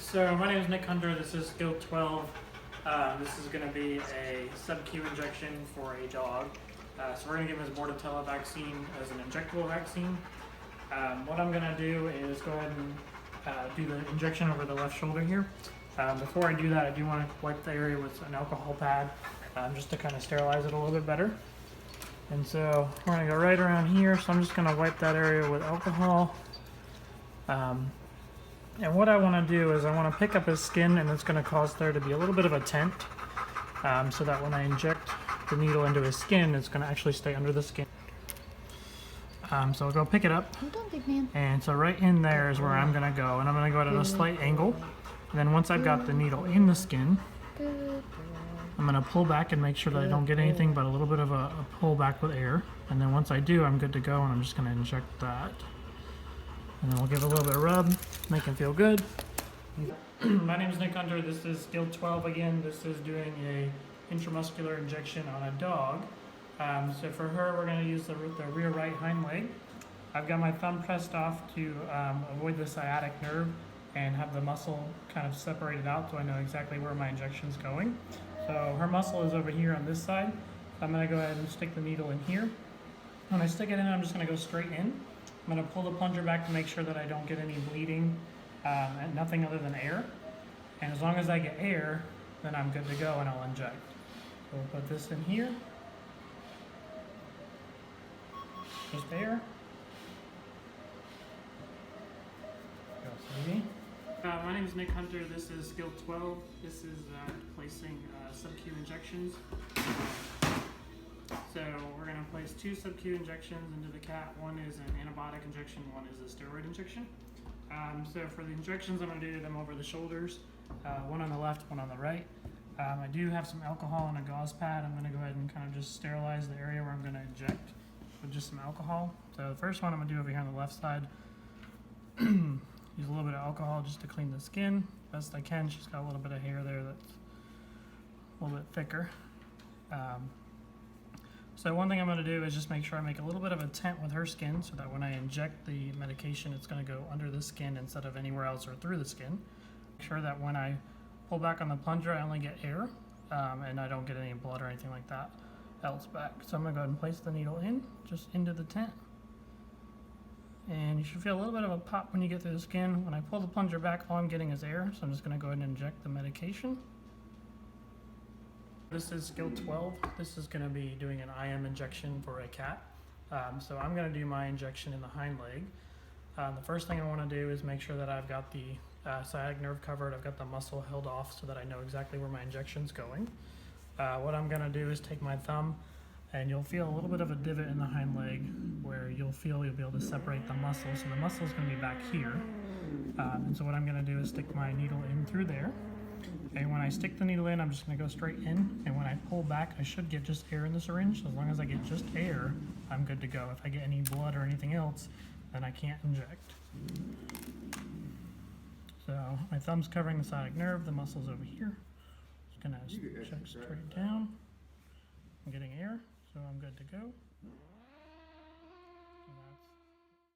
So my name is Nick Hunter. This is Skill 12. This is going to be a sub-Q injection for a dog. So we're going to give him his Bordetella vaccine as an injectable vaccine. What I'm going to do is go ahead and do the injection over the left shoulder here. Before I do that, I do want to wipe the area with an alcohol pad just to kind of sterilize it a little bit better. And so we're going to go right around here. So I'm just going to wipe that area with alcohol. And what I want to do is I want to pick up his skin, and it's going to cause there to be a little bit of a tent so that when I inject the needle into his skin, it's going to actually stay under the skin. So I'll go pick it up, and so right in there is where I'm going to go, and I'm going to go at a slight angle. And then once I've got the needle in the skin, I'm going to pull back and make sure that I don't get anything but a little bit of a pull back with air. And then once I do, I'm good to go, and I'm just going to inject that. And then we'll give it a little bit of rub, make him feel good. My name is Nick Hunter. This is Skill 12 again. This is doing a intramuscular injection on a dog. So for her, we're going to use the rear right hind leg. I've got my thumb pressed off to avoid the sciatic nerve and have the muscle kind of separated out so I know exactly where my injection's going. So her muscle is over here on this side. So I'm going to go ahead and stick the needle in here. When I stick it in, I'm just going to go straight in. I'm going to pull the plunger back to make sure that I don't get any bleeding and nothing other than air. And as long as I get air, then I'm good to go and I'll inject. So we'll put this in here. Just air. My name is Nick Hunter. This is Skill 12. This is placing sub-Q injections. So we're going to place 2 sub-Q injections into the cat. One is an antibiotic injection, one is a steroid injection. So for the injections, I'm going to do them over the shoulders, one on the left, one on the right. I do have some alcohol and a gauze pad. I'm going to go ahead and kind of just sterilize the area where I'm going to inject with just some alcohol. So the first one I'm going to do over here on the left side. Use a little bit of alcohol just to clean the skin best I can. She's got a little bit of hair there that's a little bit thicker. So one thing I'm going to do is just make sure I make a little bit of a tent with her skin so that when I inject the medication, it's going to go under the skin instead of anywhere else or through the skin. Make sure that when I pull back on the plunger, I only get air and I don't get any blood or anything like that else back. So I'm going to go ahead and place the needle in, just into the tent. And you should feel a little bit of a pop when you get through the skin. When I pull the plunger back, all I'm getting is air, so I'm just going to go ahead and inject the medication. This is Skill 12. This is going to be doing an IM injection for a cat. So I'm going to do my injection in the hind leg. The first thing I want to do is make sure that I've got the sciatic nerve covered. I've got the muscle held off so that I know exactly where my injection's going. What I'm going to do is take my thumb, and you'll feel a little bit of a divot in the hind leg where you'll be able to separate the muscle. So the muscle is going to be back here. And so what I'm going to do is stick my needle in through there. And when I stick the needle in, I'm just going to go straight in. And when I pull back, I should get just air in the syringe. So as long as I get just air, I'm good to go. If I get any blood or anything else, then I can't inject. So my thumb's covering the sciatic nerve. The muscle's over here. Just going to check straight down. I'm getting air, so I'm good to go.